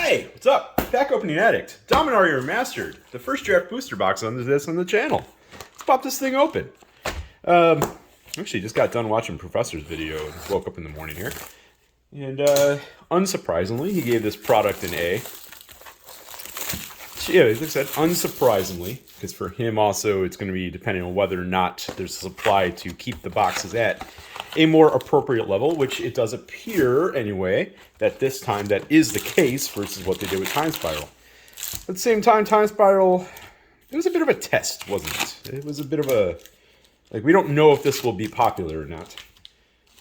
Hey, what's up? Pack Opening Addict. Dominaria Remastered. The first draft booster box on this on the channel. Let's pop this thing open. Actually, just got done watching Professor's video and woke up in the morning here. And, unsurprisingly, he gave this product an A. Yeah, like I said, unsurprisingly, because for him also it's going to be depending on whether or not there's a supply to keep the boxes at a more appropriate level, which it does appear, anyway, that this time that is the case versus what they did with Time Spiral. At the same time, Time Spiral, it was a bit of a test, wasn't it? It was a bit of a, like, we don't know if this will be popular or not.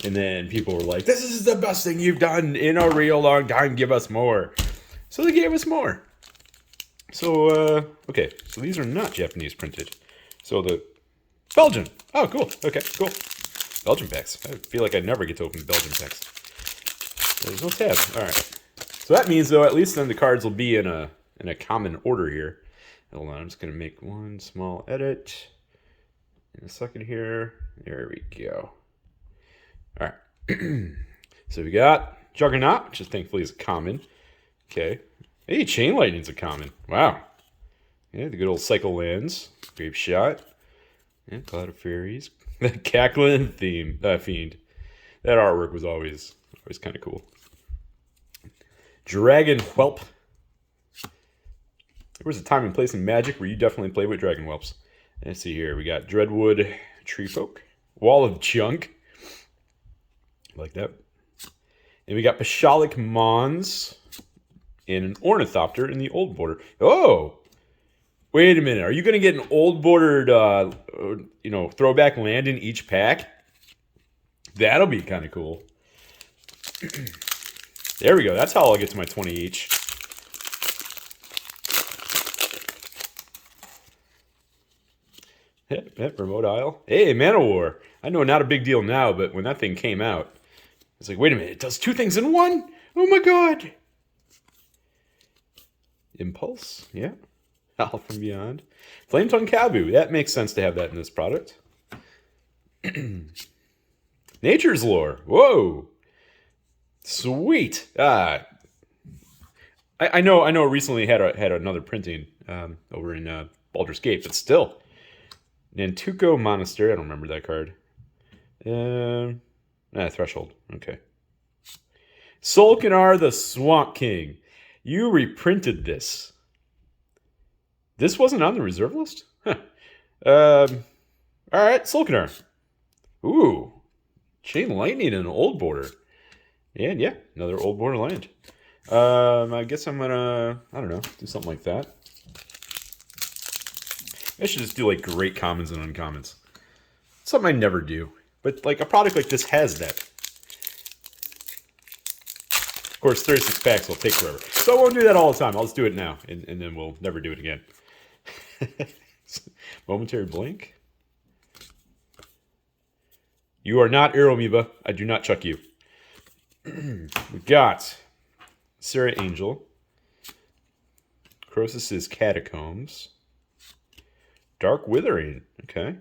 And then people were like, this is the best thing you've done in a real long time, give us more. So they gave us more. So, okay, so these are not Japanese printed. So the Belgian. Oh, cool. Okay, cool. Belgian packs. I feel like I never get to open Belgian packs. There's no tab. All right. So that means, though, at least then the cards will be in a common order here. Hold on, I'm just gonna make one small edit in a second here. There we go. All right. So we got Juggernaut, which is thankfully is a common. Okay. Hey, Chain Lightning's a common. Wow. Yeah, the good old Cycle Lands. Grape Shot. Yeah, Cloud of Fairies. The Cackling Fiend. That artwork was always kind of cool. Dragon Whelp. There was a time and place in Magic where you definitely played with Dragon Whelps. Let's see here. We got Dreadwood Treefolk. Wall of Junk. Like that. And we got Pashalik Mons. And an Ornithopter in the old border. Oh! Wait a minute. Are you going to get an old bordered, throwback land in each pack? That'll be kind of cool. There we go. That's how I'll get to my 20 each. Remote Isle. Hey, Mana War. I know not a big deal now, but when that thing came out, it's like, wait a minute. It does two things in one? Oh my god. Impulse, yeah. Howl from Beyond. Flametongue Kabu. That makes sense to have that in this product. Nature's Lore. Whoa. Sweet. I know it recently had another printing over in Baldur's Gate, but still. Nantuko Monastery. I don't remember that card. Threshold. Okay. Solkanar the Swamp King. You reprinted this. This wasn't on the reserve list? Huh. Alright, Solkanar. Ooh. Chain Lightning and an old border. And yeah, another old border land. I guess I'm gonna, I don't know, do something like that. I should just do like great commons and uncommons. Something I never do. But like a product like this has that. Of course, 36 packs will take forever. So I won't do that all the time. I'll just do it now. And then we'll never do it again. Momentary blink. You are not Aeromoeba. I do not chuck you. We got Sarah Angel. Croesus's Catacombs. Dark Withering. Okay.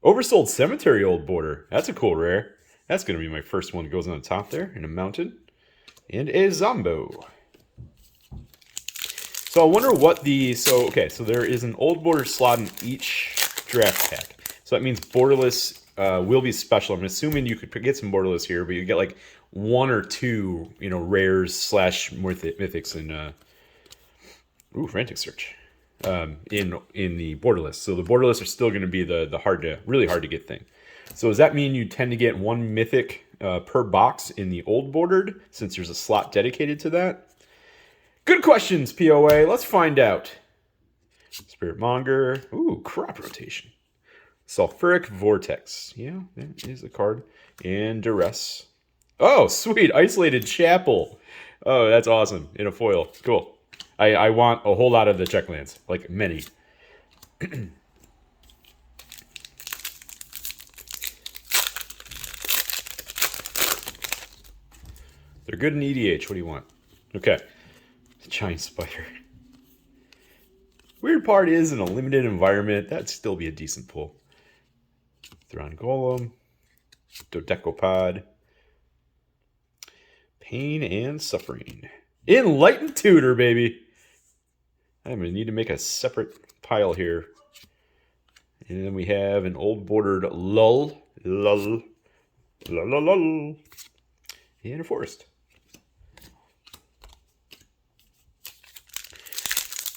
Oversold Cemetery Old Border. That's a cool rare. That's going to be my first one that goes on the top there in a mountain. And a Zombo. So I wonder what the... So there is an old border slot in each draft pack. So that means borderless will be special. I'm assuming you could get some borderless here, but you get like one or two, rares / mythics in... Frantic Search. In the borderless. So the borderless are still going to be the really hard to get thing. So does that mean you tend to get one mythic per box in the old bordered, since there's a slot dedicated to that? Good questions, POA. Let's find out. Spirit Monger. Ooh, crop rotation. Sulfuric Vortex. Yeah, that is a card. And Duress. Oh, sweet. Isolated Chapel. Oh, that's awesome. In a foil. Cool. I want a whole lot of the checklands. Like, many. They're good in EDH. What do you want? Okay. Giant Spider. Weird part is, in a limited environment, that'd still be a decent pull. Thrawn Golem. Dodecopod. Pain and Suffering. Enlightened Tutor, baby. I'm going to need to make a separate pile here. And then we have an old bordered lull. Lull. Lull, lull, lull. And a forest.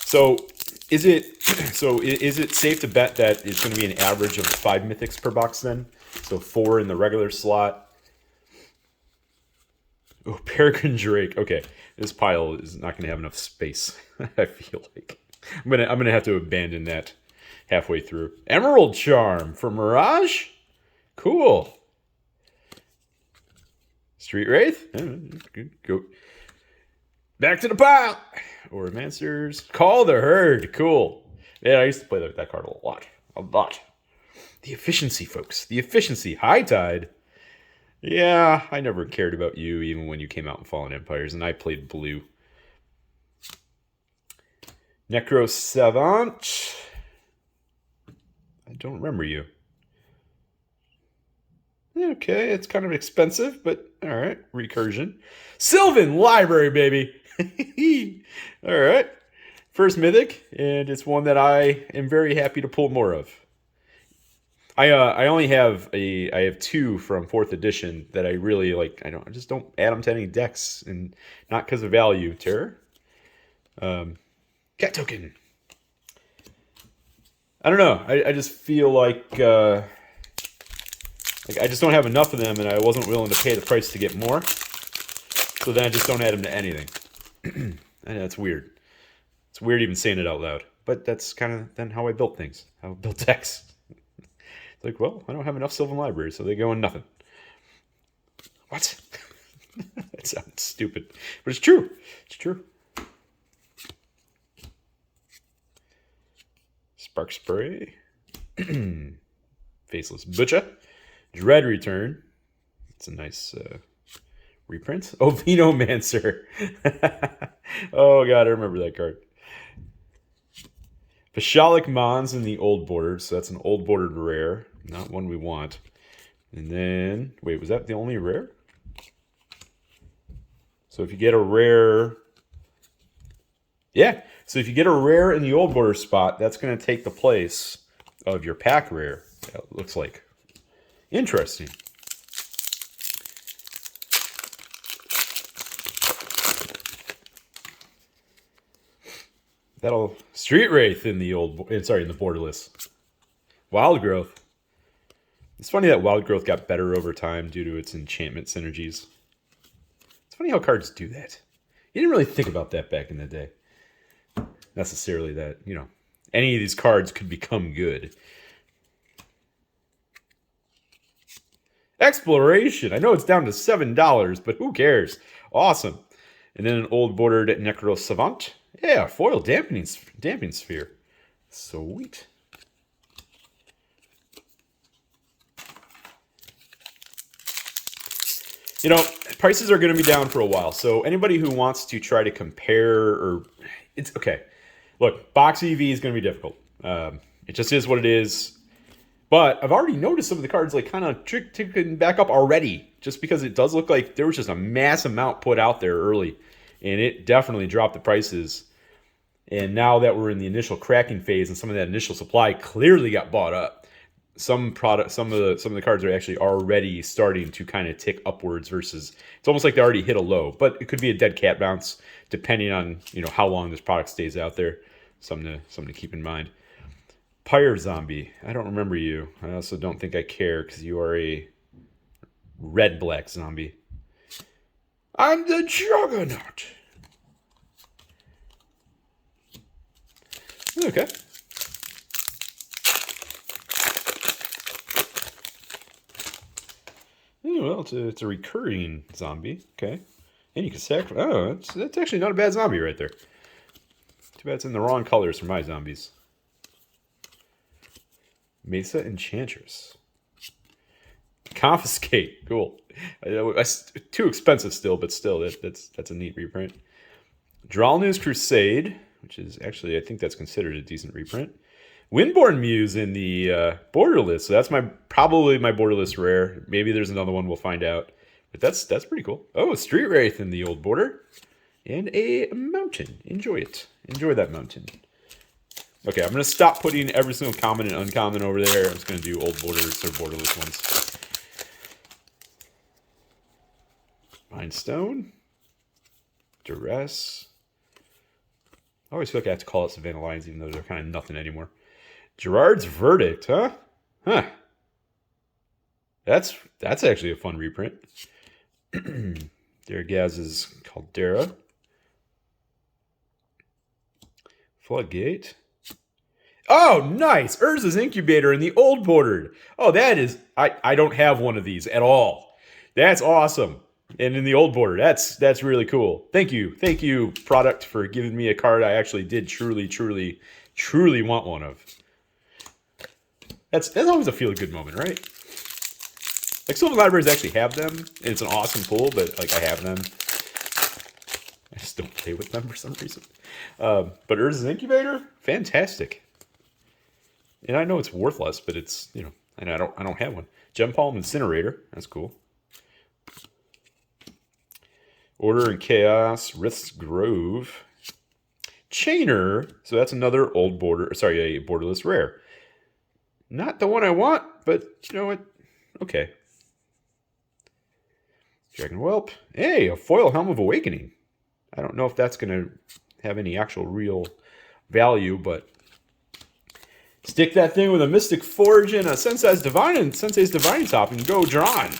So is it safe to bet that it's going to be an average of 5 mythics per box then? So 4 in the regular slot. Oh, Peregrine Drake. Okay, this pile is not going to have enough space. I feel like I'm gonna have to abandon that halfway through. Emerald Charm for Mirage. Cool. Street Wraith. Go back to the pile. Or Romancers. Call the Herd. Cool. Yeah, I used to play that card a lot. A lot. The efficiency, folks. The efficiency. High Tide. Yeah, I never cared about you even when you came out in Fallen Empires, and I played blue. Necro Savant. I don't remember you. Okay, it's kind of expensive, but all right. Recursion. Sylvan Library, baby. All right. First Mythic, and it's one that I am very happy to pull more of. I only have I have 2 from 4th edition that I really like. I just don't add them to any decks, and not because of value. Terror. Cat Token. I don't know. I just feel like I just don't have enough of them, and I wasn't willing to pay the price to get more. So then I just don't add them to anything. And that's weird. It's weird even saying it out loud. But that's kind of then how I built things. How I built decks. It's like, well, I don't have enough Sylvan Library, so they go in nothing. What? That sounds stupid. But it's true. It's true. Spark Spray. Faceless Butcher. Dread Return. It's a nice reprint. Oh, Venomancer. Oh, God, I remember that card. Vishalik Mons in the old bordered. So that's an old bordered rare. Not one we want. And then, wait, was that the only rare? So if you get a rare... Yeah, so if you get a rare in the old border spot, that's going to take the place of your pack rare. Yeah, it looks like. Interesting. That'll Street Wraith in the in the borderless. Wild Growth. It's funny that Wild Growth got better over time due to its enchantment synergies. It's funny how cards do that. You didn't really think about that back in the day. Necessarily that, any of these cards could become good. Exploration. I know it's down to $7, but who cares? Awesome. And then an old bordered Necro Savant. Yeah, foil damping sphere. Sweet. Prices are going to be down for a while. So anybody who wants to try to compare, it's okay. Look, box EV is going to be difficult. It just is what it is. But I've already noticed some of the cards kind of ticking back up already, just because it does look like there was just a mass amount put out there early, and it definitely dropped the prices. And now that we're in the initial cracking phase, and some of that initial supply clearly got bought up, some of the cards are actually already starting to kind of tick upwards. Versus, it's almost like they already hit a low, but it could be a dead cat bounce depending on how long this product stays out there. Something to keep in mind. Pyre Zombie. I don't remember you. I also don't think I care because you are a red-black zombie. I'm the Juggernaut. Okay. Oh, well, it's a recurring zombie. Okay. And you can sacrifice. Oh, that's actually not a bad zombie right there. Too bad it's in the wrong colors for my zombies. Mesa Enchantress. Confiscate. Cool. Too expensive still, but still, that's a neat reprint. Dralnu's Crusade, which is actually, I think that's considered a decent reprint. Windborn Muse in the borderless. So that's probably my borderless rare. Maybe there's another one, we'll find out. But that's pretty cool. Oh, Street Wraith in the old border. And a mountain. Enjoy it. Enjoy that mountain. Okay, I'm going to stop putting every single common and uncommon over there. I'm just going to do old borders or borderless ones. Mind Stone. Duress. I always feel like I have to call it Savannah Lions, even though they're kind of nothing anymore. Gerard's Verdict, huh? Huh. That's actually a fun reprint. Daragaz's Caldera. Floodgate. Oh, nice! Urza's Incubator in the old bordered. Oh, that is... I don't have one of these at all. That's awesome. And in the old border, that's really cool. Thank you, product, for giving me a card I actually did truly want one of. That's always a feel-good moment, right? Like, Sylvan Libraries actually have them, and it's an awesome pull, but, like, I have them. I just don't play with them for some reason. But Urza's Incubator? Fantastic. And I know it's worthless, but it's, you know, and I don't have one. Gem Palm Incinerator. That's cool. Order and Chaos. Rith's Grove. Chainer. So that's another old border, sorry, a borderless rare. Not the one I want, but you know what? Okay. Dragon Whelp. Hey, a foil Helm of Awakening. I don't know if that's going to have any actual real value, but stick that thing with a Mystic Forge and a Sensei's Divine top and go drawn.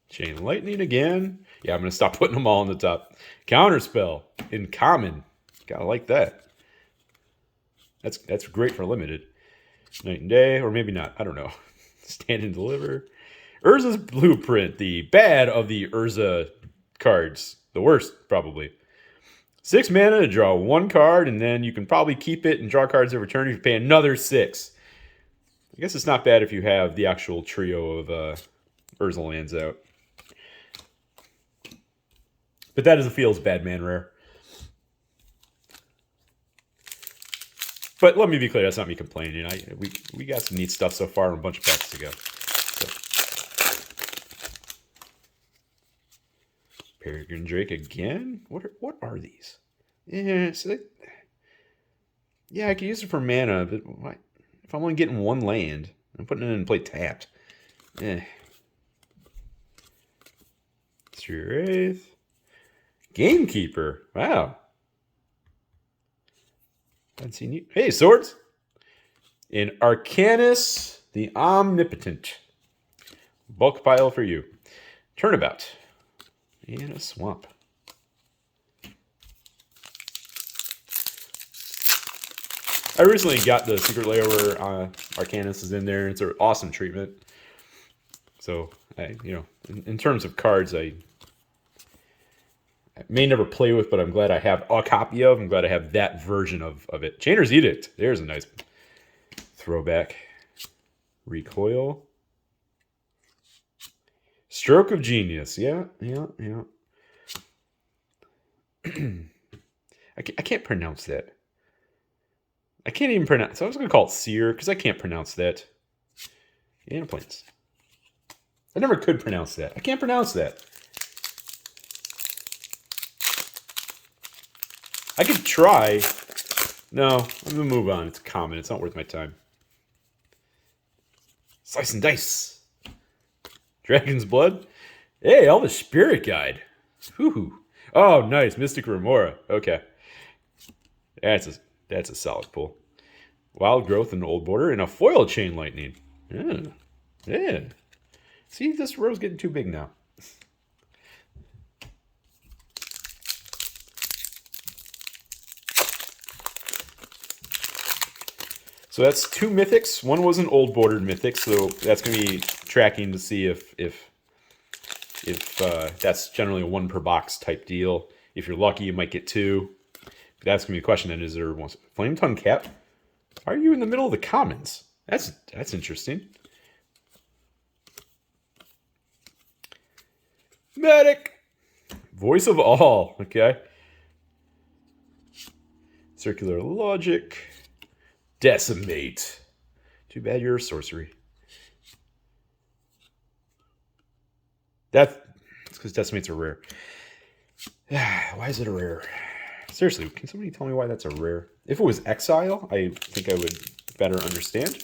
Chain Lightning again. Yeah, I'm going to stop putting them all on the top. Counterspell in common. Gotta like that. That's great for limited. Night and Day, or maybe not. I don't know. Stand and Deliver. Urza's Blueprint, the bad of the Urza cards. The worst, probably. 6 mana to draw 1 card, and then you can probably keep it and draw cards every turn if you pay another 6. I guess it's not bad if you have the actual trio of Urza lands out. But that is a feels bad man rare. But let me be clear, that's not me complaining. We got some neat stuff so far and a bunch of packs to go. So. Peregrine Drake again? What are these? Yeah, I could use it for mana, but if I'm only getting 1 land, I'm putting it in play tapped. Street Wraith. Gamekeeper. Wow. Haven't seen you. Hey, Swords. In Arcanus, the Omnipotent. Bulk pile for you. Turnabout. And a swamp. I recently got the secret layer where Arcanus is in there. It's an awesome treatment. So, in terms of cards, I may never play with, but I'm glad I have a copy of. I'm glad I have that version of it. Chainer's Edict. There's a nice throwback. Recoil. Stroke of Genius. Yeah. I can't pronounce that. I can't even pronounce. So I was going to call it Seer because I can't pronounce that. And plants. I never could pronounce that. I can't pronounce that. I could try. No, I'm going to move on. It's common. It's not worth my time. Slice and Dice. Dragon's Blood. Hey, Elvish Spirit Guide. Whew. Oh, nice. Mystic Remora. Okay. That's a solid pull. Wild Growth and Old Border and a foil Chain Lightning. Yeah. See, this row's getting too big now. So that's 2 Mythics. One was an old bordered Mythic, so that's going to be tracking to see if that's generally a 1 per box type deal. If you're lucky, you might get 2. That's going to be a question then, is there one? Flame Tongue Cap? Are you in the middle of the commons? That's interesting. Medic! Voice of All, okay. Circular Logic. Decimate. Too bad you're a sorcery. That's because decimates are rare. Why is it a rare? Seriously, can somebody tell me why that's a rare? If it was exile, I think I would better understand.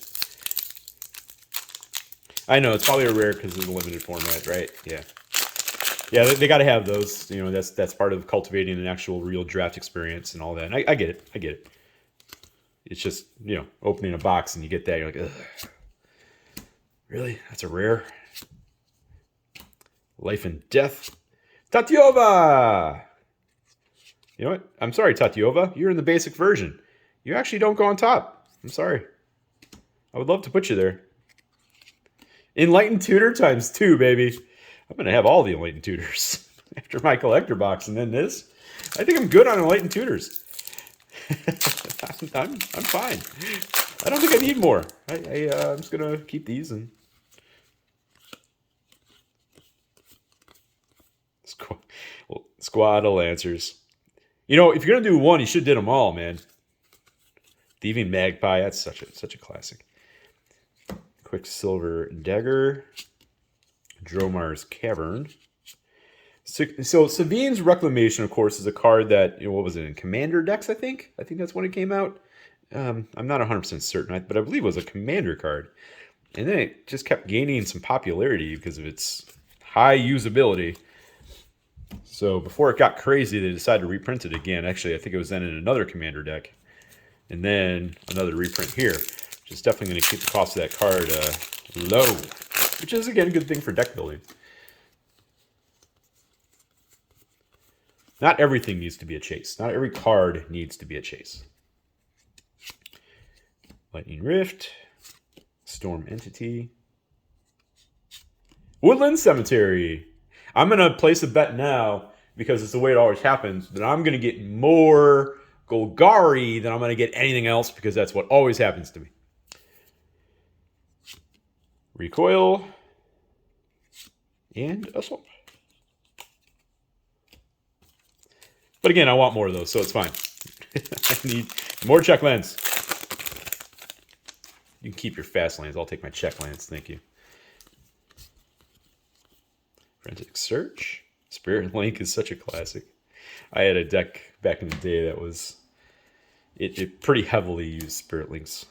I know it's probably a rare because of the limited format, right? Yeah, yeah. They got to have those. You know, that's part of cultivating an actual real draft experience and all that. And I get it. I get it. It's just, you know, opening a box and you get that, you're like, ugh. Really? That's a rare? Life and Death. Tatiova! You know what? I'm sorry, Tatiova. You're in the basic version. You actually don't go on top. I'm sorry. I would love to put you there. Enlightened Tutor times 2, baby. I'm going to have all the Enlightened Tutors after my collector box and then this. I think I'm good on Enlightened Tutors. I'm fine. I don't think I need more. I'm just going to keep these and... Squad of Lancers. You know, if you're going to do one, you should have did them all, man. Thieving Magpie, that's such a classic. Quicksilver Dagger. Dromar's Cavern. So Savine's Reclamation, of course, is a card that, you know, what was it, in Commander decks, I think? I think that's when it came out. I'm not 100% certain, but I believe it was a Commander card. And then it just kept gaining some popularity because of its high usability. So before it got crazy, they decided to reprint it again. Actually, I think it was then in another Commander deck. And then another reprint here, which is definitely going to keep the cost of that card low. Which is, again, a good thing for deck building. Not everything needs to be a chase. Not every card needs to be a chase. Lightning Rift. Storm Entity. Woodland Cemetery. I'm going to place a bet now, because it's the way it always happens, that I'm going to get more Golgari than I'm going to get anything else, because that's what always happens to me. Recoil. And Assault. But again, I want more of those, so it's fine. I need more check lands. You can keep your fast lands. I'll take my check lands. Thank you. Forensic Search. Spirit Link is such a classic. I had a deck back in the day that was... It pretty heavily used Spirit Links.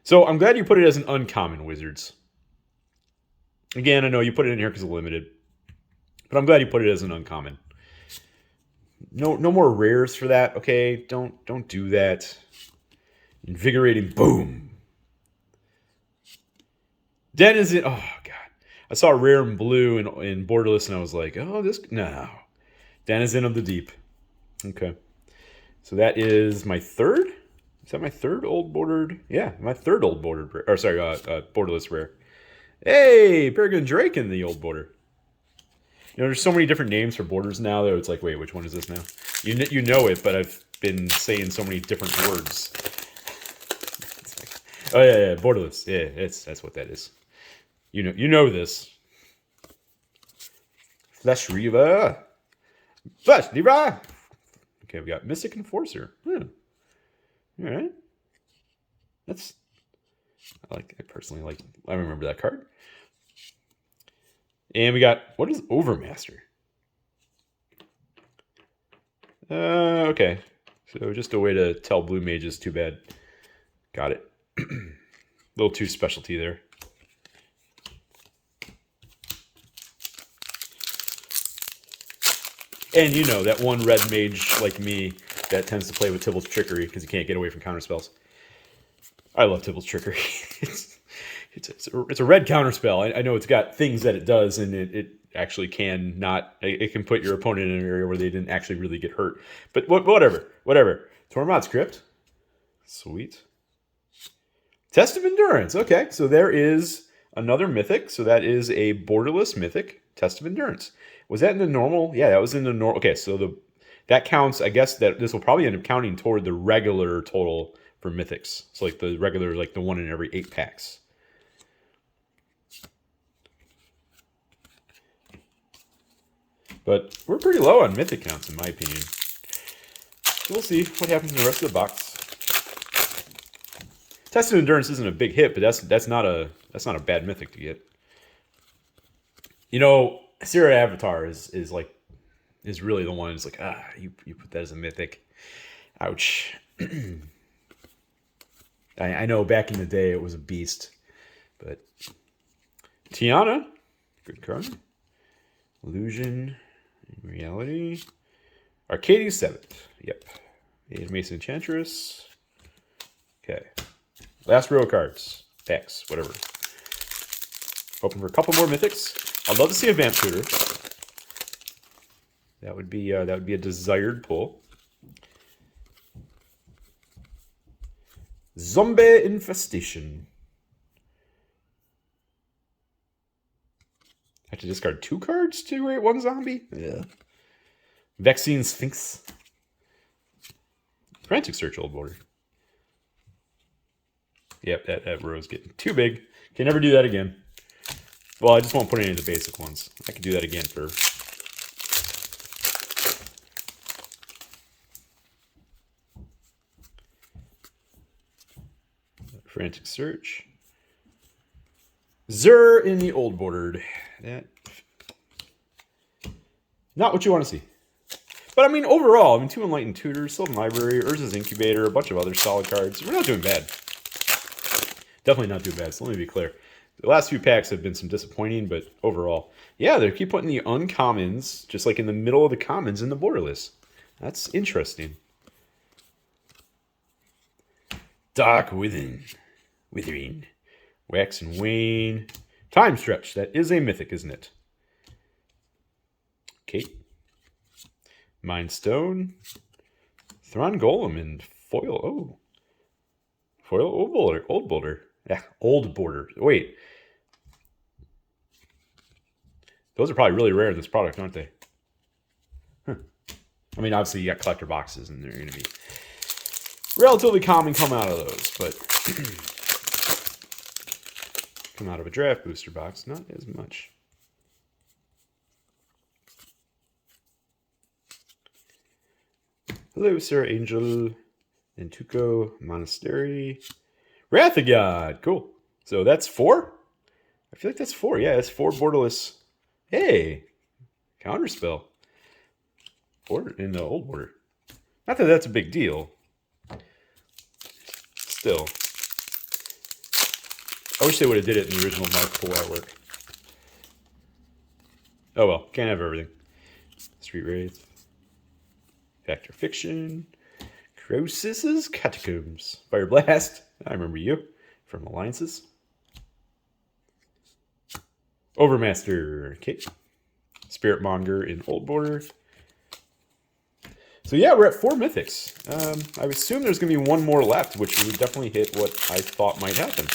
So I'm glad you put it as an uncommon, Wizards. Again, I know you put it in here because of limited. But I'm glad you put it as an uncommon. No more rares for that, okay? Don't do that. Invigorating Boom. Denizen. Oh, God. I saw Rare and Blue in Borderless, and I was like, oh, this... No. Denizen of the Deep. Okay. So that is my third? Is that my third old bordered? Yeah, my third old bordered rare. Or sorry, Borderless Rare. Hey, Peregrine Drake in the old border. You know, there's so many different names for borders now that it's like, wait, which one is this now? You know it, but I've been saying so many different words. Oh yeah, Borderless. Yeah, that's what that is. You know this. Flesh Reaver. Flesh Reaver. Okay, we got Mystic Enforcer. All right. I remember that card. And we got, what is Overmaster? Okay. So just a way to tell blue mages, too bad. Got it. A little too specialty there. And you know, that one red mage like me that tends to play with Tybalt's Trickery because he can't get away from counterspells. I love Tybalt's Trickery. It's a red counterspell. I know it's got things that it does, and it actually can not... It can put your opponent in an area where they didn't actually really get hurt. But whatever. Tormod's Crypt. Sweet. Test of Endurance. Okay, so there is another Mythic. So that is a borderless Mythic. Test of Endurance. Was that in the normal? Yeah, that was in the normal. Okay, so that counts. I guess that this will probably end up counting toward the regular total for Mythics. So like the regular, like the one in every 8 packs. But we're pretty low on Mythic counts, in my opinion. So we'll see what happens in the rest of the box. Tested Endurance isn't a big hit, but that's not a bad mythic to get. You know, Sierra Avatar is really the one who's like, you put that as a mythic. Ouch. I know back in the day it was a beast, but Tiana, good card. Illusion, Reality, Arcades 7th. Yep. Age Mason Enchantress. Okay. Last row of cards. Packs, whatever. Hoping for a couple more mythics. I'd love to see a Vamp Shooter. That would be a desired pull. Zombie Infestation. I have to discard 2 cards to create 1 zombie? Yeah. Vaccine Sphinx. Frantic Search, Old Border. Yep, that row's getting too big. Can never do that again. Well, I just won't put any of the basic ones. I can do that again for... Frantic Search. Zur in the Old Bordered. That... Not what you want to see. But I mean, overall, 2 Enlightened Tutors, Sylvan Library, Urza's Incubator, a bunch of other solid cards. We're not doing bad. Definitely not doing bad, so let me be clear. The last few packs have been some disappointing, but overall, yeah, they keep putting the uncommons just like in the middle of the commons in the borderless. That's interesting. Dark Withering. Wax and Wane. Time Stretch. That is a mythic, isn't it? Kate. Mind Stone. Thron Golem and Foil. Oh. Foil Old Boulder. Yeah, Old Border. Wait. Those are probably really rare in this product, aren't they? Huh. I mean, obviously you got collector boxes and they're going to be relatively common come out of those, but come out of a draft booster box, not as much. Hello, Sarah Angel, Nantuko, Monastery, Wrath of God. Cool. So that's 4? I feel like that's 4. Yeah, that's 4 borderless. Hey, Counterspell. 4 in the Old Border. Not that that's a big deal. Still. I wish they would have did it in the original Mark Pool artwork. Oh well, can't have everything. Street Wraith. Factor Fiction. Croesus's Catacombs. Fire Blast. I remember you from Alliances. Overmaster. Okay. Spirit Monger in Old Border. So yeah, we're at 4 mythics. I would assume there's going to be 1 more left, which would definitely hit what I thought might happen.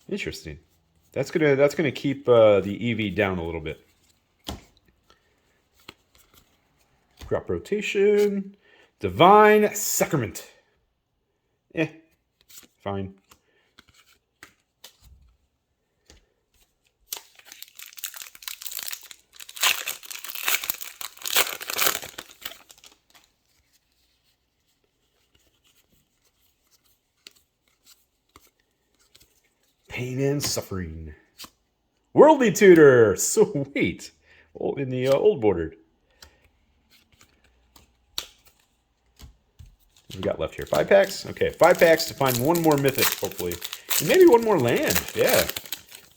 Interesting. That's gonna keep the EV down a little bit. Crop Rotation. Divine Sacrament. Fine. Pain and Suffering. Worldly Tutor. Sweet. In the Old Bordered. What we got left here? 5 packs? Okay, 5 packs to find 1 more mythic, hopefully. And maybe 1 more land. Yeah.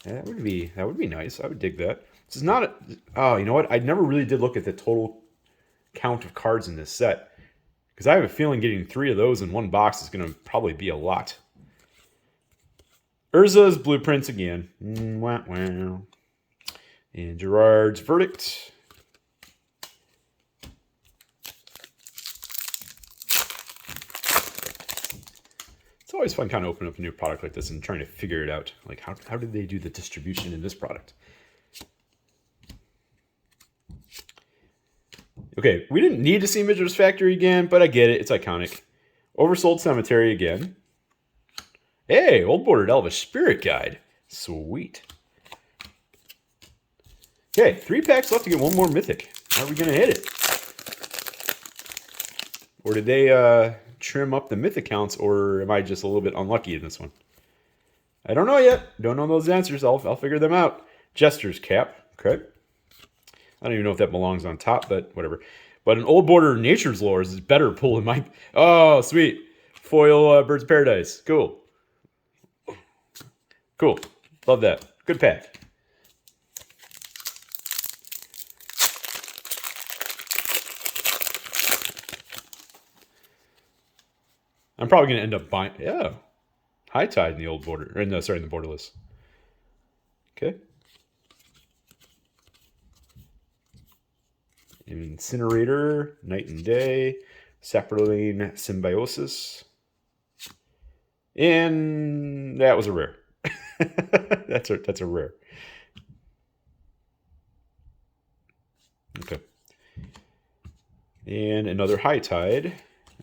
That would be nice. I would dig that. This is not oh, you know what? I never really did look at the total count of cards in this set. Because I have a feeling getting 3 of those in 1 box is going to probably be a lot. Urza's Blueprints again. Wow. And Gerard's Verdict. It's always fun kind of opening up a new product like this and trying to figure it out. Like, how did they do the distribution in this product? Okay, we didn't need to see Midger's Factory again, but I get it. It's iconic. Oversold Cemetery again. Hey, Old Bordered Elvish Spirit Guide. Sweet. Okay, 3 packs left to get 1 more mythic. How are we going to hit it? Or did they trim up the Mythic counts, or am I just a little bit unlucky in this one? I don't know yet. Don't know those answers. I'll figure them out. Jester's cap. Okay. I don't even know if that belongs on top, but whatever. But an old border Nature's Lures is better pull in my... Oh, sweet. Foil Birds of Paradise. Cool. Cool. Love that. Good pack. I'm probably going to end up buying... Yeah. High Tide in the old border. Or no, sorry, in the borderless. Okay. Incinerator, Night and Day, Saproline Symbiosis. And that was a rare. That's a rare. Okay. And another High Tide.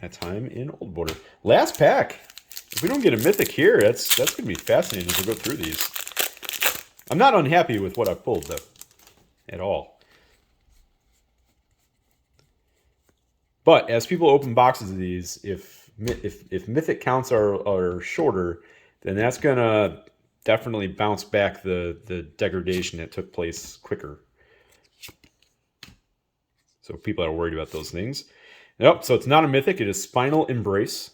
That time in Old Border. Last pack. If we don't get a Mythic here, that's going to be fascinating as we go through these. I'm not unhappy with what I pulled, though. At all. But as people open boxes of these, if Mythic counts are shorter, then that's going to definitely bounce back the degradation that took place quicker. So people are worried about those things. Nope, so it's not a Mythic. It is Spinal Embrace,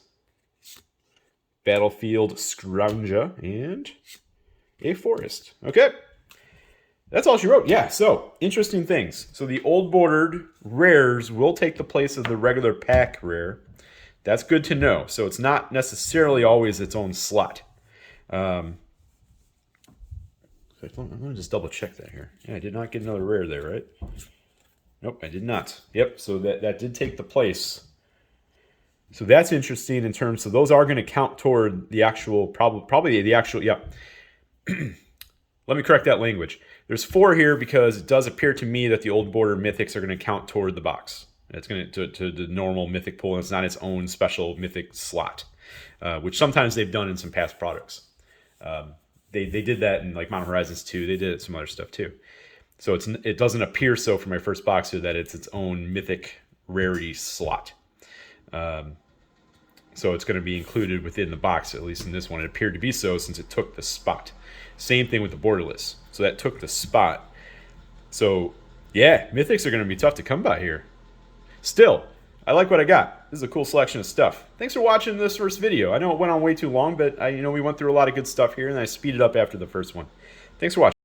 Battlefield Scrounger, and a Forest. Okay. That's all she wrote. Yeah, so interesting things. So the old bordered rares will take the place of the regular pack rare. That's good to know. So it's not necessarily always its own slot. I'm going to just double check that here. Yeah, I did not get another rare there, right? Nope, I did not. Yep, so that did take the place. So that's interesting in terms of those are going to count toward the actual, probably the actual, yeah. Let me correct that language. There's 4 here because it does appear to me that the old border Mythics are going to count toward the box. It's going to the normal Mythic pool, and it's not its own special Mythic slot, which sometimes they've done in some past products. They did that in like Modern Horizons 2. They did it some other stuff too. So it doesn't appear so for my first box here that it's its own Mythic rarity slot. So it's going to be included within the box, at least in this one. It appeared to be so since it took the spot. Same thing with the borderless. So that took the spot. So, yeah, Mythics are going to be tough to come by here. Still, I like what I got. This is a cool selection of stuff. Thanks for watching this first video. I know it went on way too long, but we went through a lot of good stuff here, and I speeded up after the first one. Thanks for watching.